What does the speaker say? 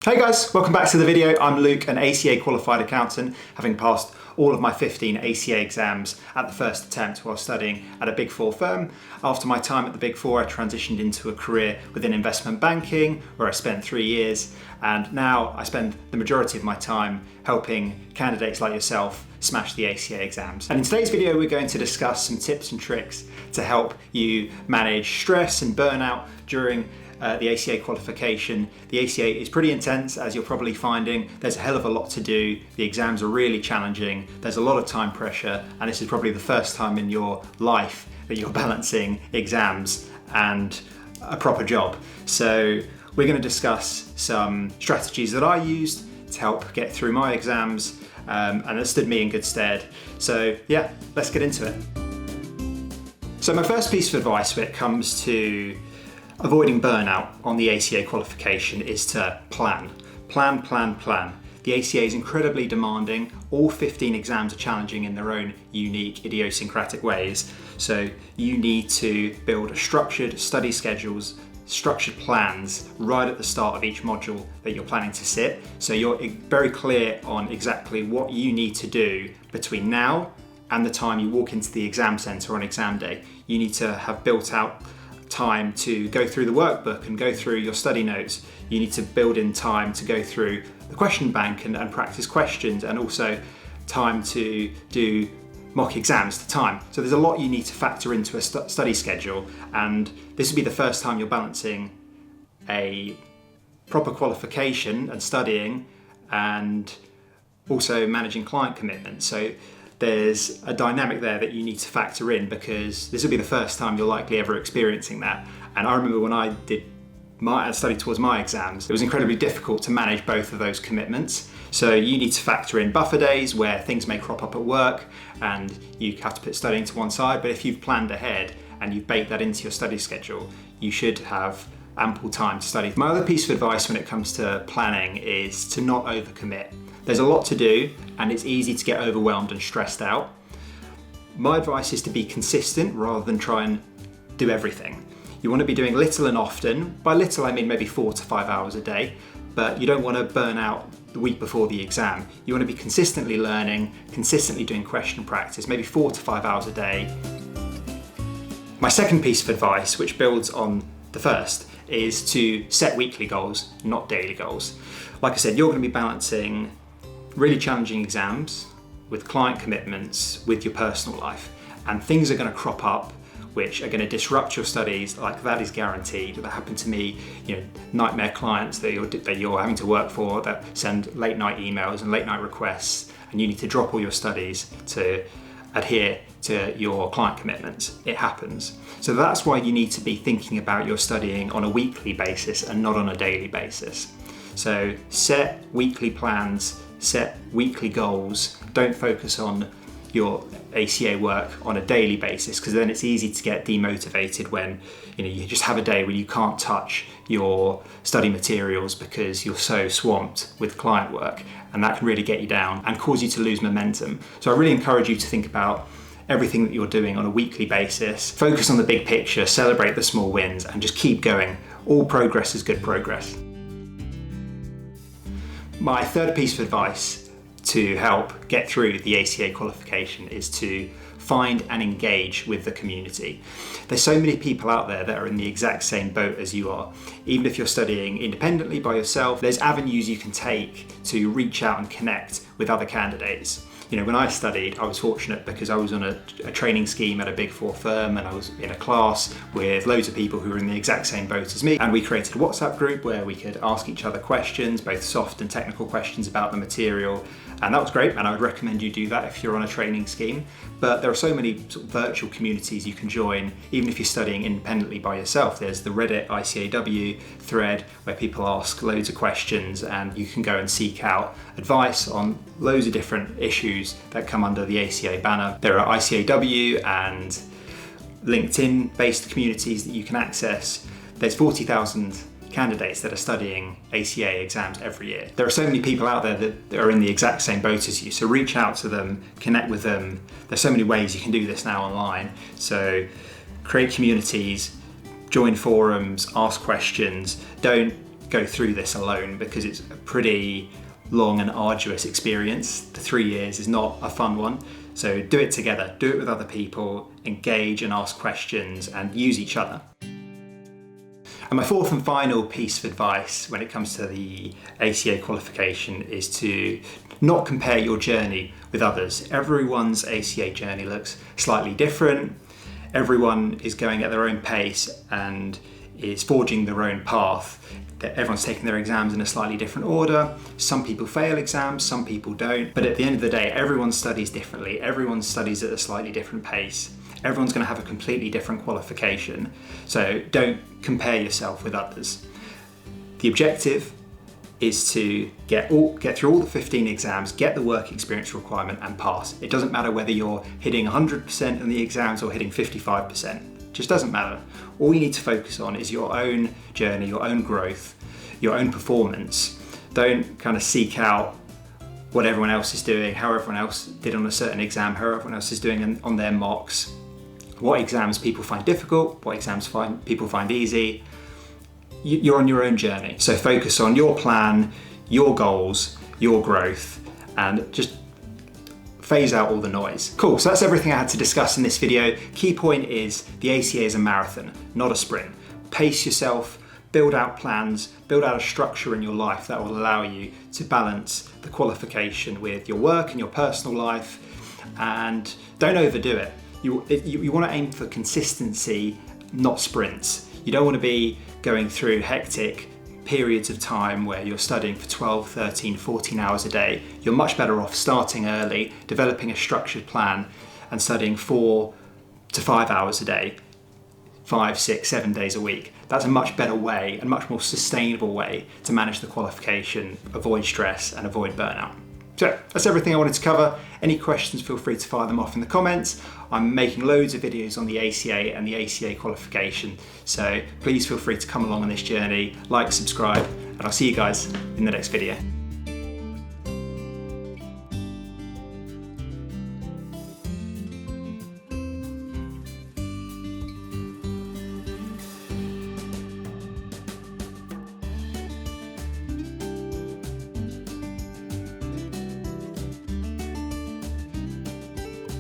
Hey guys, welcome back to the video. I'm Luke, an ACA qualified accountant, having passed all of my 15 ACA exams at the first attempt while studying at a Big Four firm. After my time at the Big Four, I transitioned into a career within investment banking, where I spent 3 years, and now I spend the majority of my time helping candidates like yourself smash the ACA exams. And in today's video, we're going to discuss some tips and tricks to help you manage stress and burnout during the ACA qualification. The ACA is pretty intense, as you're probably finding. There's a hell of a lot to do. The exams are really challenging. There's a lot of time pressure, and this is probably the first time in your life that you're balancing exams and a proper job. So we're going to discuss some strategies that I used to help get through my exams, and that stood me in good stead. So yeah, let's get into it. So my first piece of advice when it comes to avoiding burnout on the ACA qualification is to plan. Plan. The ACA is incredibly demanding. All 15 exams are challenging in their own unique, idiosyncratic ways. So you need to build structured study schedules, structured plans right at the start of each module that you're planning to sit. So you're very clear on exactly what you need to do between now and the time you walk into the exam centre on exam day. You need to have built out time to go through the workbook and go through your study notes. You need to build in time to go through the question bank and practice questions, and also time to do mock exams to time. So there's a lot you need to factor into a study schedule, and this will be the first time you're balancing a proper qualification and studying and also managing client commitments. So there's a dynamic there that you need to factor in, because this will be the first time you're likely ever experiencing that. And I remember when I studied towards my exams, it was incredibly difficult to manage both of those commitments. So you need to factor in buffer days where things may crop up at work and you have to put studying to one side. But if you've planned ahead and you've baked that into your study schedule, you should have ample time to study. My other piece of advice when it comes to planning is to not overcommit. There's a lot to do, and it's easy to get overwhelmed and stressed out. My advice is to be consistent rather than try and do everything. You want to be doing little and often. By little, I mean maybe 4 to 5 hours a day, but you don't want to burn out the week before the exam. You want to be consistently learning, consistently doing question practice, maybe 4 to 5 hours a day. My second piece of advice, which builds on the first, is to set weekly goals, not daily goals. Like I said, you're going to be balancing really challenging exams with client commitments, with your personal life, and things are going to crop up which are going to disrupt your studies. Like, that is guaranteed. That happened to me. Nightmare clients that you're having to work for that send late night emails and late night requests, and you need to drop all your studies to adhere to your client commitments. It happens. So that's why you need to be thinking about your studying on a weekly basis and not on a daily basis. So set weekly plans, set weekly goals. Don't focus on your ACA work on a daily basis, because then it's easy to get demotivated when you just have a day where you can't touch your study materials because you're so swamped with client work, and that can really get you down and cause you to lose momentum. So I really encourage you to think about everything that you're doing on a weekly basis. Focus on the big picture, celebrate the small wins, and just keep going. All progress is good progress. My third piece of advice to help get through the ACA qualification is to find and engage with the community. There's so many people out there that are in the exact same boat as you are. Even if you're studying independently by yourself, there's avenues you can take to reach out and connect with other candidates. When I studied, I was fortunate because I was on a training scheme at a Big Four firm, and I was in a class with loads of people who were in the exact same boat as me. And we created a WhatsApp group where we could ask each other questions, both soft and technical questions about the material. And that was great, and I would recommend you do that if you're on a training scheme. But there are so many sort of virtual communities you can join, even if you're studying independently by yourself. There's the Reddit ICAEW thread where people ask loads of questions, and you can go and seek out advice on loads of different issues that come under the ACA banner. There are ICAEW and LinkedIn-based communities that you can access. There's 40,000 candidates that are studying ACA exams every year. There are so many people out there that are in the exact same boat as you, so reach out to them, connect with them. There's so many ways you can do this now online. So create communities, join forums, ask questions. Don't go through this alone because it's a pretty long and arduous experience. The 3 years is not a fun one. So do it together, do it with other people, engage and ask questions and use each other. And my fourth and final piece of advice when it comes to the ACA qualification is to not compare your journey with others. Everyone's ACA journey looks slightly different. Everyone is going at their own pace and is forging their own path. Everyone's taking their exams in a slightly different order. Some people fail exams, some people don't. But at the end of the day, everyone studies differently. Everyone studies at a slightly different pace. Everyone's going to have a completely different qualification. So don't compare yourself with others. The objective is to get through all the 15 exams, get the work experience requirement and pass. It doesn't matter whether you're hitting 100% in the exams or hitting 55%. Just doesn't matter. All you need to focus on is your own journey, your own growth, your own performance. Don't kind of seek out what everyone else is doing, how everyone else did on a certain exam, how everyone else is doing on their mocks, what exams people find difficult, what exams people find easy. You're on your own journey. So focus on your plan, your goals, your growth, and just phase out all the noise. Cool, so that's everything I had to discuss in this video. Key point is the ACA is a marathon, not a sprint. Pace yourself, build out plans, build out a structure in your life that will allow you to balance the qualification with your work and your personal life, and don't overdo it. You want to aim for consistency, not sprints. You don't want to be going through hectic periods of time where you're studying for 12, 13, 14 hours a day. You're much better off starting early, developing a structured plan and studying 4 to 5 hours a day, 5, 6, 7 days a week. That's a much better way and much more sustainable way to manage the qualification, avoid stress and avoid burnout. So that's everything I wanted to cover. Any questions, feel free to fire them off in the comments. I'm making loads of videos on the ACA and the ACA qualification, so please feel free to come along on this journey, like, subscribe, and I'll see you guys in the next video.